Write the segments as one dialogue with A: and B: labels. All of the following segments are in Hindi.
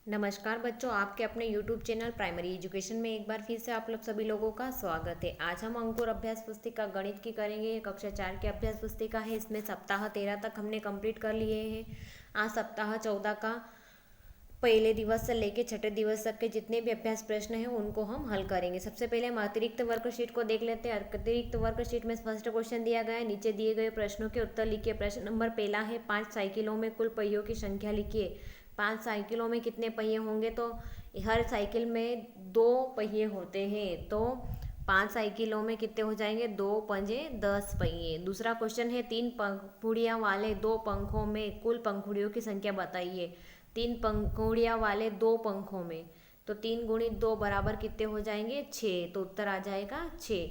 A: नमस्कार बच्चों, आपके अपने YouTube चैनल प्राइमरी एजुकेशन में एक बार फिर से आप लोग सभी लोगों का स्वागत है। आज हम अंकुर अभ्यास पुस्तिका गणित की करेंगे। कक्षा 4 की अभ्यास पुस्तिका है। इसमें सप्ताह 13 तक हमने कंप्लीट कर लिए हैं। आज सप्ताह 14 का पहले दिवस से लेकर छठे दिवस तक के जितने भी अभ्यास प्रश्न हैं उनको हम हल करेंगे। सबसे पहले हम अतिरिक्त वर्कशीट को देख लेते हैं। अतिरिक्त वर्कशीट में फर्स्ट क्वेश्चन दिया गया है, नीचे दिए गए प्रश्नों के उत्तर लिखिए। प्रश्न नंबर पहला है, 5 साइकिलों में कुल पहियों की संख्या लिखिए। 5 साइकिलों में कितने पहिए होंगे? तो हर साइकिल में 2 पहिए होते हैं, तो 5 साइकिलों में कितने हो जाएंगे? 2 पंजे 10 पहिए। दूसरा क्वेश्चन है, 3 पंखुड़ियाँ वाले 2 पंखों में कुल पंखुड़ियों की संख्या बताइए। 3 पंखुड़ियाँ वाले 2 पंखों में, तो 3 गुणित 2 बराबर कितने हो जाएंगे? 6। तो उत्तर आ जाएगा 6।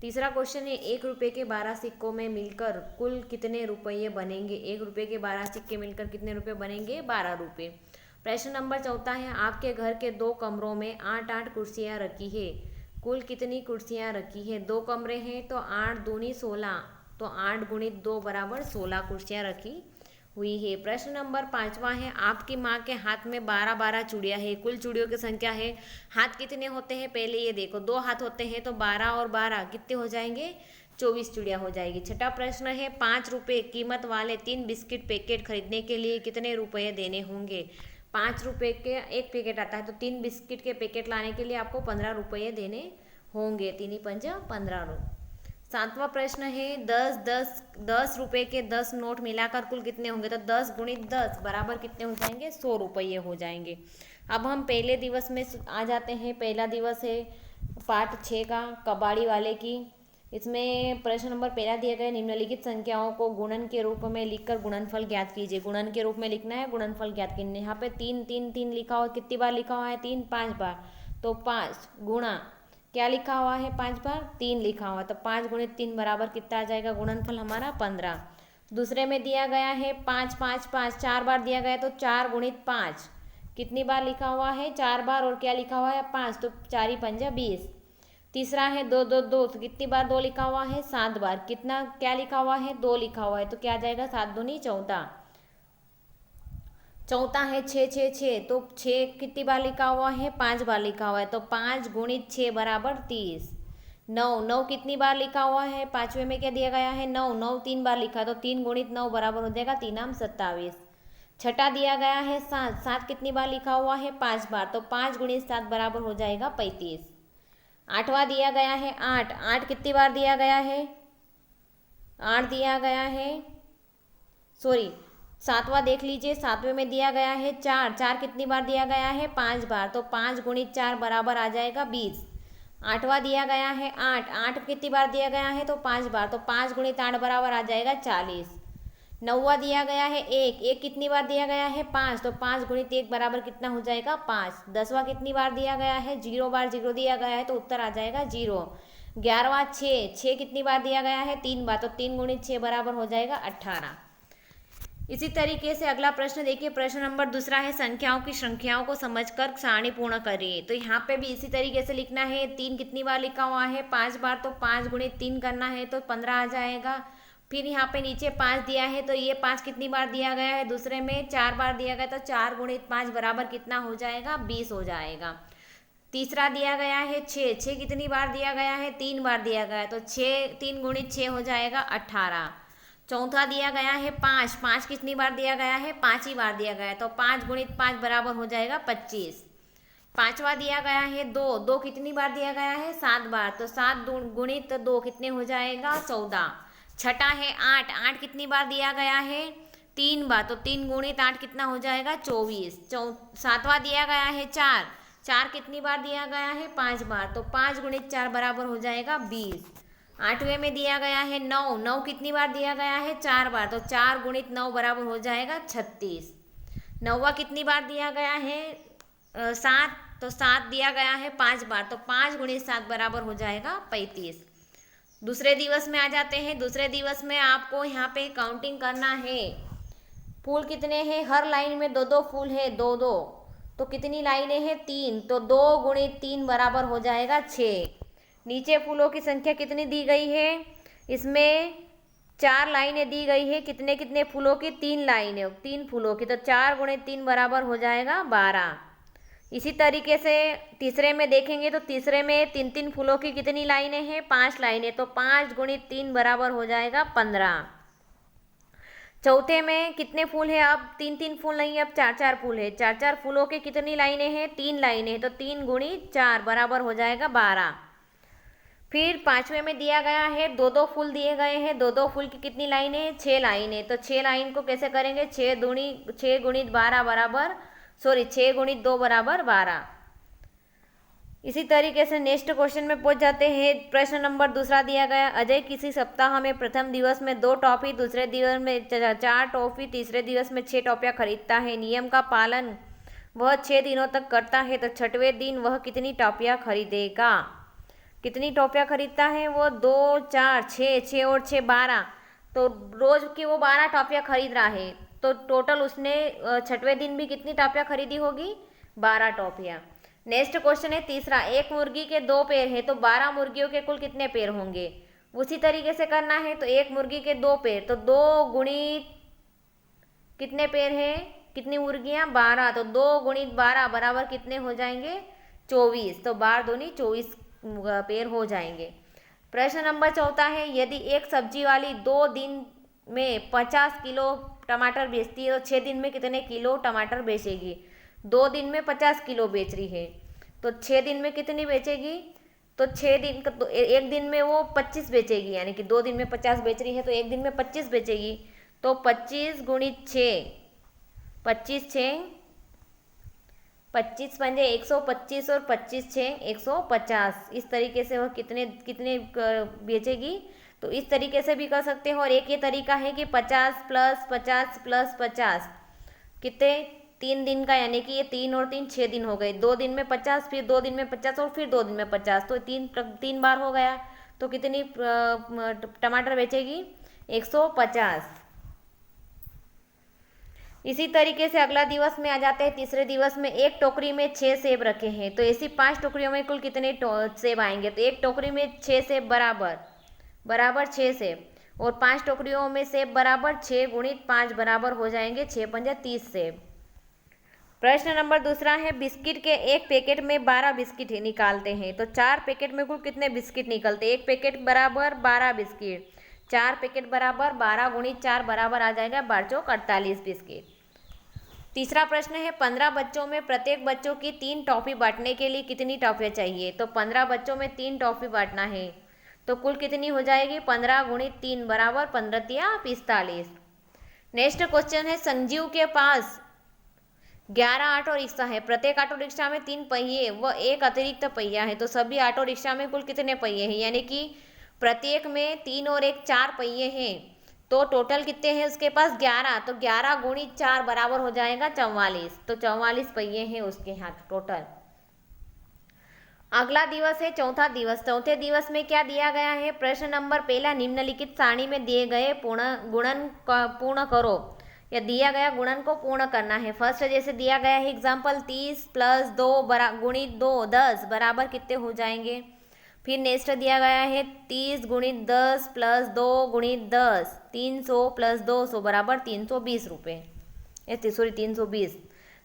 A: तीसरा क्वेश्चन है, 1 रुपये के 12 सिक्कों में मिलकर कुल कितने रुपये बनेंगे? 1 रुपये के 12 सिक्के मिलकर कितने रुपये बनेंगे? 12 रुपये। प्रश्न नंबर चौथा है, आपके घर के 2 कमरों में 8-8 कुर्सियाँ रखी है। कुल कितनी कुर्सियाँ रखी है? 2 कमरे हैं तो 8 दूनी 16, तो 8 गुणित 2 बराबर 16 कुर्सियाँ रखी हुई है। प्रश्न नंबर 5वां है, आपकी माँ के हाथ में 12-12 चूड़ियाँ है। कुल चूड़ियों की संख्या है। हाथ कितने होते हैं? पहले ये देखो, 2 हाथ होते हैं तो 12 और 12 कितने हो जाएंगे? 24 चूड़ियाँ हो जाएगी। छठा प्रश्न है, 5 रुपये कीमत वाले 3 बिस्किट पैकेट खरीदने के लिए कितने रुपये देने होंगे? 5 रुपये के एक पैकेट आता है, तो 3 बिस्किट के पैकेट लाने के लिए आपको 15 रुपये देने होंगे। 3 × 5 = 15। सातवां प्रश्न है, 10 रुपये के 10 नोट मिलाकर कुल कितने होंगे? तो 10 गुणित 10 बराबर कितने हो जाएंगे? 100 रुपये हो जाएंगे। अब हम पहले दिवस में आ जाते हैं। पहला दिवस है पाठ 6 का, कबाड़ी वाले की। इसमें प्रश्न नंबर पहला दिया गया, निम्नलिखित संख्याओं को गुणन के रूप में लिखकर गुणनफल ज्ञात कीजिए। गुणन के रूप में लिखना है, गुणनफल ज्ञात कीजिए। यहाँ पे 3 3 3 लिखा हुआ, कितनी बार लिखा हुआ है? 3 5 बार, तो 5 गुणा क्या लिखा हुआ है? 5 बार 3 लिखा हुआ है, तो 5 गुणित 3 बराबर कितना आ जाएगा? गुणनफल हमारा 15। दूसरे में दिया गया है 5 5 5, 4 बार दिया गया है, तो 4 गुणित 5 कितनी बार लिखा हुआ है? 4 बार, और क्या लिखा हुआ है? 5, तो 4 × 5 = 20। तीसरा है 2 2 2, तो कितनी बार 2 लिखा हुआ है? 7 बार। कितना क्या लिखा हुआ है? 2 लिखा हुआ है, तो क्या आ जाएगा? 7 दूनी 14। चौथा है 6 6 6, तो 6 कितनी बार लिखा हुआ है? 5 बार लिखा हुआ है, तो 5 गुणित 6 बराबर 30। 9 9 कितनी बार लिखा हुआ है? पाँचवें में क्या दिया गया है? 9 9 3 बार लिखा, तो 3 गुणित 9 बराबर हो जाएगा 3 × 27। छठा दिया गया है 7 7 कितनी बार लिखा हुआ है? 5 बार, तो 5 गुणित 7 बराबर हो जाएगा 35। आठवां दिया गया है 8 8 कितनी बार दिया गया है? 8 दिया गया है, सॉरी, सातवां देख लीजिए। सातवें में दिया गया है 4 4 कितनी बार दिया गया है? 5 बार, तो 5 गुणित 4 बराबर आ जाएगा 20। आठवां दिया गया है 8 8 कितनी बार दिया गया है? तो 5 बार, तो 5 गुणित 8 बराबर आ जाएगा 40। नौवां दिया गया है 1 1 कितनी बार दिया गया है? 5, तो 5 गुणित 1 बराबर कितना हो जाएगा? 5। 10वां कितनी बार दिया गया है? 0 बार 0 दिया गया है, तो उत्तर आ जाएगा 0। 11वां 6 6 कितनी बार दिया गया है? 3 बार, तो 3 गुणित 6 बराबर हो जाएगा 18। इसी तरीके से अगला प्रश्न देखिए। प्रश्न नंबर दूसरा है, संख्याओं की संख्याओं को समझकर सारणी पूर्ण करिए। तो यहाँ पे भी इसी तरीके से लिखना है। 3 कितनी बार लिखा हुआ है? 5 बार, तो 5 गुणित 3 करना है, तो 15 आ जाएगा। फिर यहाँ पे नीचे 5 दिया है, तो ये 5 कितनी बार दिया गया है? दूसरे में 4 बार दिया गया, तो 4 गुणित 5 बराबर कितना हो जाएगा? 20 हो जाएगा। तीसरा दिया गया है 6 6 कितनी बार दिया गया है? 3 बार दिया गया है, तो 3 गुणित 6 हो जाएगा 18। चौथा दिया गया है 5 5 कितनी बार दिया गया है? 5 ही बार दिया गया है, तो 5 गुणित 5 बराबर हो जाएगा 25। पांचवा दिया गया है 2 2 कितनी बार दिया गया है? 7 बार, तो 7 गुणित 2 कितने हो जाएगा? 14। छठा है 8 8 कितनी बार दिया गया है? 3 बार, तो 3 गुणित 8 कितना हो जाएगा? 24। सातवां दिया गया है 4 4 कितनी बार दिया गया है? 5 बार, तो 5 गुणित 4 बराबर हो जाएगा 20। आठवें में दिया गया है 9 9 कितनी बार दिया गया है? 4 बार, तो 4 गुणित 9 बराबर हो जाएगा 36। नौवा कितनी बार दिया गया है? 7, तो 7 दिया गया है 5 बार, तो 5 गुणित 7 बराबर हो जाएगा 35। दूसरे दिवस में आ जाते हैं। दूसरे दिवस में आपको यहाँ पे काउंटिंग करना है। फूल कितने हैं? हर लाइन में 2 2 फूल है, 2 2, तो कितनी लाइनें हैं? 3, तो 2 गुणित 3 बराबर हो जाएगा 6। नीचे फूलों की संख्या कितनी दी गई है? इसमें 4 लाइनें दी गई है। कितने कितने फूलों की? 3 लाइनें, 3 फूलों की, तो 4 गुणित 3 बराबर हो जाएगा 12। इसी तरीके से तीसरे में देखेंगे तो तीसरे में 3 3 फूलों की कितनी लाइनें हैं? 5 लाइनें। तो 5 गुणित 3 बराबर हो जाएगा 15। चौथे में कितने फूल हैं? अब 3 3 फूल नहीं, अब 4 4 फूल है। 4 4 फूलों की कितनी लाइनें हैं? 3 लाइनें हैं। तो 3 गुणित 4 बराबर हो जाएगा 12। फिर पांचवे में दिया गया है 2 2 फूल दिए गए हैं। 2 2 फूल की कितनी लाइनें हैं? 6 लाइनें। तो 6 लाइन को कैसे करेंगे? 6 गुणित 12 बराबर 6 गुणित 2 बराबर 12। इसी तरीके से नेक्स्ट क्वेश्चन में पहुंच जाते हैं। प्रश्न नंबर दूसरा दिया गया, अजय किसी सप्ताह में प्रथम दिवस में 2 टॉफी, दूसरे दिवस में 4 टॉफी, तीसरे दिवस में 6 टॉफियाँ खरीदता है। नियम का पालन वह 6 दिनों तक करता है, तो 6वें दिन वह कितनी टॉफियाँ खरीदेगा? कितनी टॉफियाँ खरीदता है वो? 2 4 6, 6 और 6 12। तो रोज की वो 12 टॉफियाँ खरीद रहा है, तो टोटल उसने 6वें दिन भी कितनी टॉफियाँ खरीदी होगी? 12 टॉफियाँ। नेक्स्ट क्वेश्चन है तीसरा, एक मुर्गी के 2 पैर है, तो 12 मुर्गियों के कुल कितने पैर होंगे? उसी तरीके से करना है। तो एक मुर्गी के 2 पैर, तो 2 गुणित कितने पैर है? कितनी मुर्गियाँ? 12। तो 2 गुणित 12 बराबर कितने हो जाएंगे? 24। तो 12 दूनी 24 पैर हो जाएंगे। प्रश्न नंबर चौथा है, यदि एक सब्जी वाली 2 दिन में 50 किलो टमाटर बेचती है, तो 6 दिन में कितने किलो टमाटर बेचेगी? 2 दिन में 50 किलो बेच रही है, तो 6 दिन में कितनी बेचेगी? तो 6 दिन का, तो एक दिन में वो 25 बेचेगी, यानी कि 2 दिन में 50 बेच रही है तो एक दिन में 25 बेचेगी। तो 25 गुणित 6, 25 6, 25 पंजे 125 और 25 6 150। इस तरीके से वह कितने कितने बेचेगी? तो इस तरीके से भी कर सकते हो। और एक ये तरीका है कि 50 प्लस 50 प्लस 50 कितने? 3 दिन का, यानी कि ये 3 और 3 6 दिन हो गए। 2 दिन में 50, फिर 2 दिन में 50 और फिर 2 दिन में 50, तो 3 बार हो गया। तो कितनी टमाटर बेचेगी? 150। इसी तरीके से अगला दिवस में आ जाते हैं। तीसरे दिवस में एक टोकरी में 6 सेब रखे हैं, तो ऐसी 5 टोकरियों में कुल कितने सेब आएंगे? तो एक टोकरी में 6 सेब बराबर 6 सेब, और 5 टोकरियों में सेब बराबर 6 गुणित 5 बराबर हो जाएंगे 6 पंजे 30 सेब। प्रश्न नंबर दूसरा है, बिस्किट के एक पैकेट में 12 बिस्किट निकालते हैं, तो 4 पैकेट में कुल कितने बिस्किट निकलते? एक पैकेट बराबर 12 बिस्किट, 4 पैकेट बराबर 12 गुणित 4 बराबर आ जाएगा 12 चौक 48 बिस्किट। तीसरा प्रश्न है, 15 बच्चों में प्रत्येक बच्चों की 3 टॉफी बांटने के लिए कितनी टॉफियाँ चाहिए? तो 15 बच्चों में 3 टॉफी बांटना है, तो कुल कितनी हो जाएगी? 15 गुणित 3 बराबर 15 या 45। नेक्स्ट क्वेश्चन है, संजीव के पास 11 ऑटो रिक्शा है, प्रत्येक ऑटो रिक्शा में 3 पहिए व एक अतिरिक्त पहिया है, तो सभी ऑटो रिक्शा में कुल कितने पहिए हैं? यानी कि प्रत्येक में 3 और 1 4 पहिए हैं, तो टोटल कितने हैं उसके पास? 11। तो 11 गुणित 4 बराबर हो जाएगा 44। तो 44 पहिए हैं उसके हाथ टोटल। अगला दिवस है चौथा दिवस। चौथे दिवस में क्या दिया गया है? प्रश्न नंबर पहला, निम्नलिखित सारणी में दिए गए गुणन पूर्ण करो, या दिया गया गुणन को पूर्ण करना है। फर्स्ट जैसे दिया गया है एग्जाम्पल, 30 प्लस 2 गुणित 2 10 बराबर कितने हो जाएंगे? फिर नेक्स्ट दिया गया है 30 गुणित 10 प्लस 2 गुणित 10, 300 प्लस 200 बराबर 320 रुपये, 320।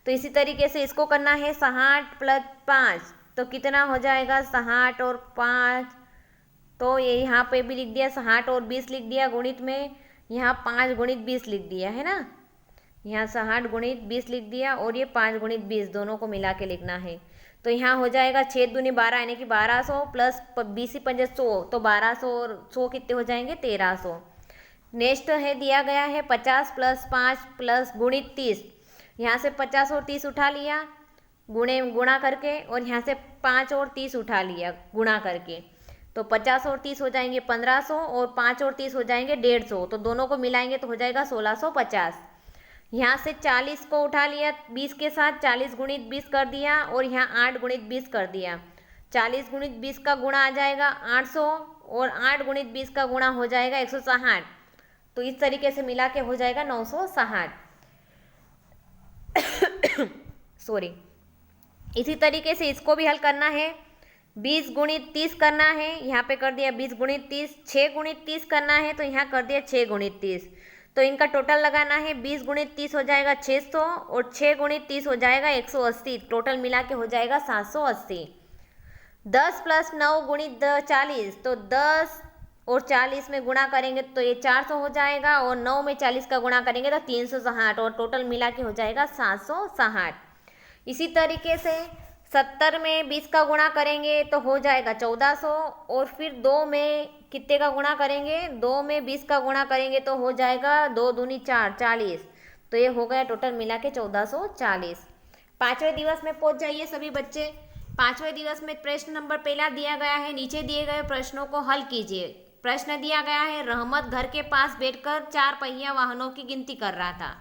A: तो इसी तरीके से इसको करना है 60 प्लस 5, तो कितना हो जाएगा? 60 और 5, तो ये यहाँ पे भी लिख दिया 60 और 20 लिख दिया गुणित में, यहाँ 5 गुणित 20 लिख दिया है ना, यहाँ 60 गुणित 20 लिख दिया और ये 5 गुणित 20 दोनों को मिला के लिखना है। तो यहाँ हो जाएगा 6 दूनी 12, यानी कि 1200 प्लस 20 पंजे 100, तो 1200 और 100 कितने हो जाएंगे? 1300। नेक्स्ट है दिया गया है 50 प्लस 5 प्लस गुणित 30, यहाँ से 50 और 30 उठा लिया गुणा करके, और यहाँ से 5 और 30 उठा लिया गुणा करके, तो 50 और 30 हो जाएंगे 1500, और 5 और 30 हो जाएंगे 150, तो दोनों को मिलाएंगे तो हो जाएगा 1650। यहाँ से 40 को उठा लिया 20 के साथ, 40 गुणित 20 कर दिया, और यहाँ 8 गुणित 20 कर दिया। 40 गुणित 20 का गुणा आ जाएगा 800, और 8 गुणित 20 का गुणा हो जाएगा 160, तो इस तरीके से मिला के हो जाएगा 960। सॉरी। इसी तरीके से इसको भी हल करना है। 20 गुणित 30 करना है, यहाँ पे कर दिया 20 गुणित 30, 6 गुणित 30 करना है, तो यहाँ कर दिया 6 गुणित 30, तो इनका टोटल लगाना है। 20 गुणित 30 हो जाएगा 600 और 6 गुणित 30 हो जाएगा 180। टोटल मिला के हो जाएगा 780। 10 प्लस 9 गुणित 40, तो 10 और 40 में गुणा करेंगे तो ये 400 हो जाएगा और 9 में 40 का गुणा करेंगे तो 360 और टोटल मिला के हो जाएगा 760। इसी तरीके से 70 में 20 का गुणा करेंगे तो हो जाएगा 1400 और फिर 2 में कितने का गुणा करेंगे, 2 में 20 का गुणा करेंगे तो हो जाएगा 2 दूनी 4, 40। तो ये हो गया टोटल मिला के 1440। 5वें दिवस में पहुंच जाइए सभी बच्चे। 5वें दिवस में प्रश्न नंबर पहला दिया गया है, नीचे दिए गए प्रश्नों को हल कीजिए। प्रश्न दिया गया है, रहमत घर के पास बैठकर 4 पहिया वाहनों की गिनती कर रहा था।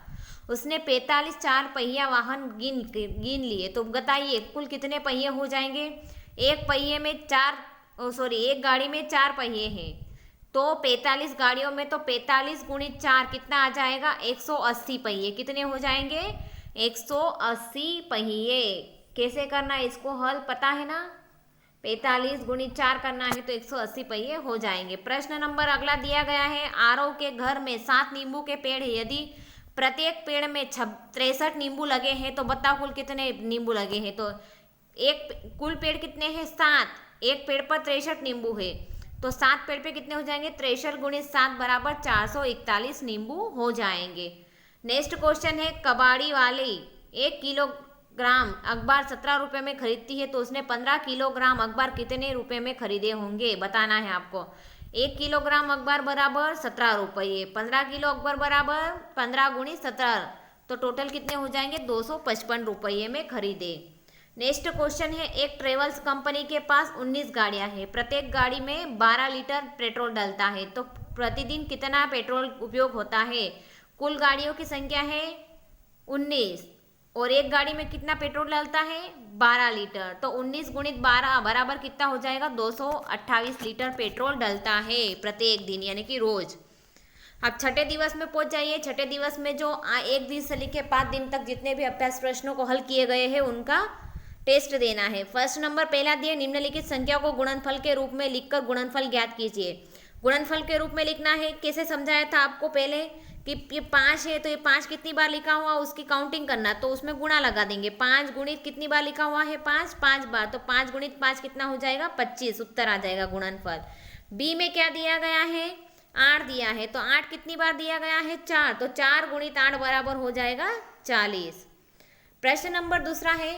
A: उसने 45 4 पहिया वाहन गिन लिए, तो बताइए कुल कितने पहिए हो जाएंगे। एक पहिए में एक गाड़ी में 4 पहिए हैं, तो 45 गाड़ियों में तो 45 गुणित 4 कितना आ जाएगा, 180 पहिए। कितने हो जाएंगे, 180 पहिए। कैसे करना है इसको हल पता है ना, 45 गुणित 4 करना है तो 180 पहिए हो जाएंगे। प्रश्न नंबर अगला दिया गया है, आरव के घर में 7 नींबू के पेड़ है। यदि प्रत्येक पेड़ में 63 नींबू लगे हैं तो बताओ कुल कितने नींबू लगे हैं। तो एक कुल पेड़ कितने हैं, 7। एक पेड़ पर 63 नींबू है, तो 7 पेड़ पे कितने हो जाएंगे, 63 गुणित 7 बराबर 441 नींबू हो जाएंगे। नेक्स्ट क्वेश्चन है, कबाड़ी वाली 1 किलोग्राम अखबार 17 रुपये में खरीदती है, तो उसने 15 किलोग्राम अखबार कितने रुपए में खरीदे होंगे, बताना है आपको। 1 किलोग्राम अखबार बराबर 17 रुपये, 15 किलो अखबार बराबर 15 गुणित 17, तो टोटल कितने हो जाएंगे, 255 रुपये में खरीदे। नेक्स्ट क्वेश्चन है, एक ट्रेवल्स कंपनी के पास 19 गाड़ियां हैं। प्रत्येक गाड़ी में 12 लीटर पेट्रोल डलता है, तो प्रतिदिन कितना पेट्रोल उपयोग होता है। कुल गाड़ियों की संख्या है 19 और एक गाड़ी में कितना पेट्रोल डलता है, 12 लीटर, तो 19 गुणित 12 बराबर कितना हो जाएगा, 228 लीटर पेट्रोल डलता है प्रत्येक दिन, यानी कि रोज। अब छठे दिवस में पहुंच जाइए। छठे दिवस में जो 1 दिन से लेकर 5 दिन तक जितने भी अभ्यास प्रश्नों को हल किए गए हैं उनका टेस्ट देना है। फर्स्ट नंबर पहला दिए, निम्नलिखित संख्या को गुणनफल के रूप में लिखकर गुणनफल ज्ञात कीजिए। गुणनफल के रूप में लिखना है, कैसे समझाया था आपको पहले कि ये 5 है तो ये 5 कितनी बार लिखा हुआ उसकी काउंटिंग करना, तो उसमें गुणा लगा देंगे। 5 गुणित कितनी बार लिखा हुआ है, 5 बार, तो 5 गुणित 5 कितना हो जाएगा, 25। उत्तर आ जाएगा गुणनफल। बी में क्या दिया गया है, 8 दिया है, तो 8 कितनी बार दिया गया है, 4, तो 4 गुणित 8 बराबर हो जाएगा 40। प्रश्न नंबर दूसरा है,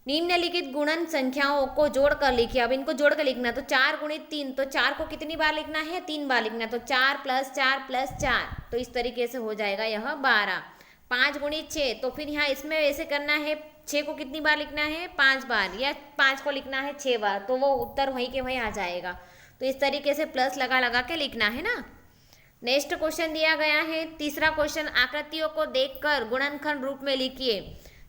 A: निम्नलिखित गुणन संख्याओं को जोड़कर लिखिए। अब इनको जोड़कर लिखना, तो 4 गुणित 3, तो 4 को कितनी बार लिखना है, 3 बार लिखना, तो 4 + 4 + 4, तो इस तरीके से हो जाएगा यह 12। 5 गुणित 6, तो फिर यहाँ इसमें ऐसे करना है, 6 को कितनी बार लिखना है, 5 बार, या 5 को लिखना है 6 बार, तो वो उत्तर वहीं के वहीं आ जाएगा। तो इस तरीके से प्लस लगा लगा के लिखना है ना। नेक्स्ट क्वेश्चन दिया गया है, तीसरा क्वेश्चन, आकृतियों को देखकर गुणनखंड रूप में लिखिए।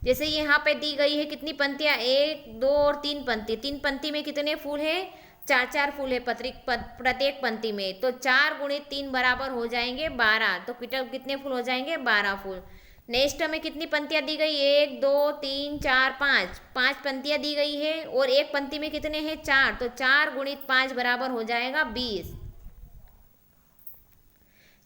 A: जैसे यहाँ पे दी गई है कितनी पंक्तियाँ, 1 2 और 3 पंक्ति। 3 पंक्ति में कितने फूल है, 4 फूल है प्रत्येक पंक्ति में, तो 4 गुणित 3 बराबर हो जाएंगे 12, तो कितने फूल हो जाएंगे, 12 फूल। नेक्स्ट हमें कितनी पंक्तियाँ दी गई, 1 2 3 4 5 पंक्तियाँ दी गई है और एक पंक्ति में कितने हैं, 4, तो 4 गुणित 5 बराबर हो जाएगा 20।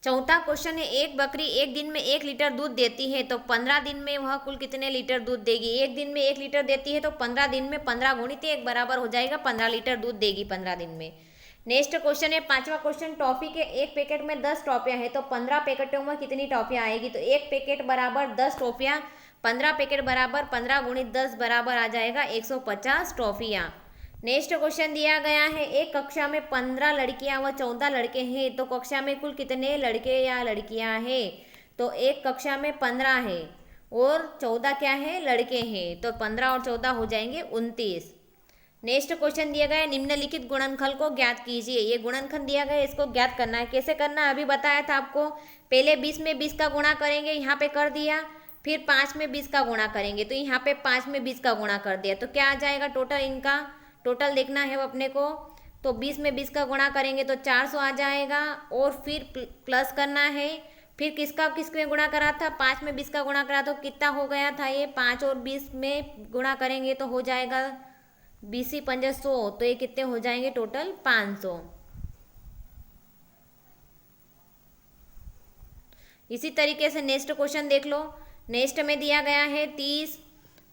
A: चौथा क्वेश्चन है, एक बकरी एक दिन में 1 लीटर दूध देती है, तो 15 दिन में वह कुल कितने लीटर दूध देगी। एक दिन में 1 लीटर देती है, तो 15 दिन में 15 गुणित 1 बराबर हो जाएगा 15 लीटर दूध देगी 15 दिन में। नेक्स्ट क्वेश्चन है, पांचवा क्वेश्चन, टॉफी के एक पैकेट में 10 टॉफियां हैं, तो 15 पैकेटों में कितनी टॉफियां आएगी। तो एक पैकेट बराबर 10 टॉफियां, 15 पैकेट बराबर 15 गुणित 10 बराबर आ जाएगा 150 टॉफियां। नेक्स्ट क्वेश्चन दिया गया है, एक कक्षा में 15 लड़कियां व 14 लड़के हैं, तो कक्षा में कुल कितने लड़के या लड़कियां हैं। तो एक कक्षा में 15 है और 14 क्या है, लड़के हैं, तो 15 और 14 हो जाएंगे 29। नेक्स्ट क्वेश्चन दिया गया है, निम्नलिखित गुणनखंड को ज्ञात कीजिए। ये गुणनखंड दिया गया है, इसको ज्ञात करना है। कैसे करना है अभी बताया था आपको, पहले 20 में 20 का गुणा करेंगे, यहाँ पे कर दिया, फिर 5 में 20 का गुणा करेंगे, तो यहाँ पे 5 में 20 का गुणा कर दिया, तो क्या आ जाएगा टोटल, इनका टोटल देखना है अपने को। तो 20 में 20 का गुणा करेंगे तो 400 आ जाएगा और फिर प्लस करना है, फिर किसके गुणा करा था, 5 में 20 का गुणा करा, तो कितना हो गया था ये, 5 और 20 में गुणा करेंगे तो हो जाएगा 20 × 5 100, तो ये कितने हो जाएंगे टोटल 500। इसी तरीके से नेक्स्ट क्वेश्चन देख लो। नेक्स्ट में दिया गया है 30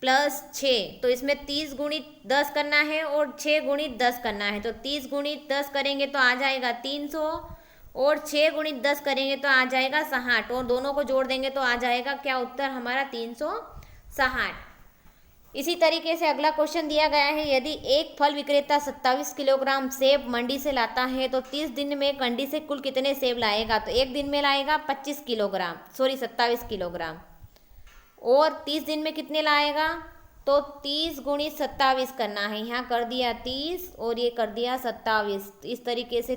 A: प्लस 6, तो इसमें 30 गुणित 10 करना है और 6 गुणित 10 करना है। तो 30 गुणित 10 करेंगे तो आ जाएगा 300 और 6 गुणित 10 करेंगे तो आ जाएगा 60 और दोनों को जोड़ देंगे तो आ जाएगा क्या उत्तर हमारा 360। इसी तरीके से अगला क्वेश्चन दिया गया है, यदि एक फल विक्रेता 27 किलोग्राम सेब मंडी से लाता है तो 30 दिन में मंडी से कुल कितने सेब लाएगा। तो एक दिन में लाएगा 27 किलोग्राम और 30 दिन में कितने लाएगा, तो 30 गुणित 27 करना है। यहाँ कर दिया 30 और ये कर दिया 27। इस तरीके से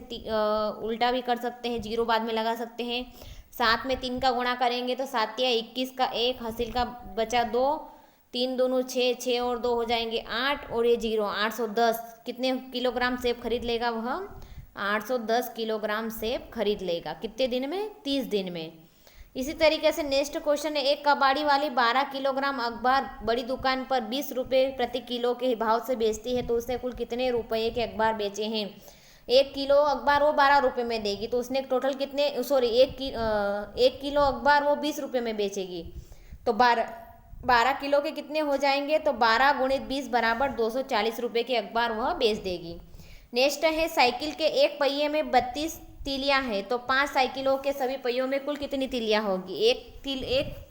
A: उल्टा भी कर सकते हैं, जीरो बाद में लगा सकते हैं। 7 में 3 का गुणा करेंगे तो 7 या 21 का 1, हासिल का बचा 2, 3 दूनी 6, 6 और 2 हो जाएंगे 8 और ये 0, 810 कितने किलोग्राम सेब खरीद लेगा वह 810 किलोग्राम सेब खरीद लेगा। कितने दिन में, 30 दिन में। इसी तरीके से नेक्स्ट क्वेश्चन है, एक कबाड़ी वाली 12 किलोग्राम अखबार बड़ी दुकान पर 20 रुपये प्रति किलो के भाव से बेचती है, तो उसने कुल कितने रुपये के अखबार बेचे हैं। 1 किलो अखबार वो 12 रुपये में देगी, तो उसने टोटल कितने, एक किलो अखबार वो 20 रुपये में बेचेगी, तो 12 किलो के कितने हो जाएंगे, तो 12 गुणित 20 बराबर 240 रुपये के अखबार वह बेच देगी। नेक्स्ट है, साइकिल के एक पहिए में 32 तीलियां हैं, तो 5 साइकिलों के सभी पहियों में कुल कितनी तीलियां होगी। एक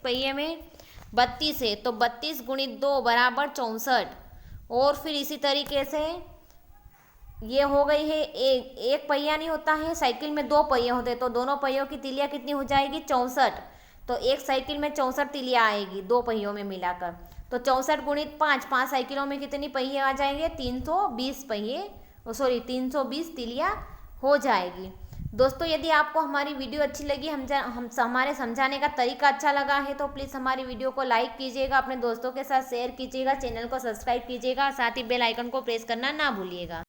A: पहिए में 32 है, तो 32 गुणित 2 बराबर 64। और फिर इसी तरीके से ये हो गई है, एक पहिया नहीं होता है, साइकिल में 2 पहिए होते हैं, तो दोनों पहियों की तीलियां कितनी हो जाएगी, 64। तो एक साइकिल में 64 तीलियां आएगी 2 पहियों में मिलाकर, तो 64 गुणित 5 साइकिलों में कितनी पहिए आ जाएंगे, 320 तीलियां हो जाएगी। दोस्तों, यदि आपको हमारी वीडियो अच्छी लगी, हमारे समझाने का तरीका अच्छा लगा है, तो प्लीज़ हमारी वीडियो को लाइक कीजिएगा, अपने दोस्तों के साथ शेयर कीजिएगा, चैनल को सब्सक्राइब कीजिएगा, साथ ही बेल आइकन को प्रेस करना ना भूलिएगा।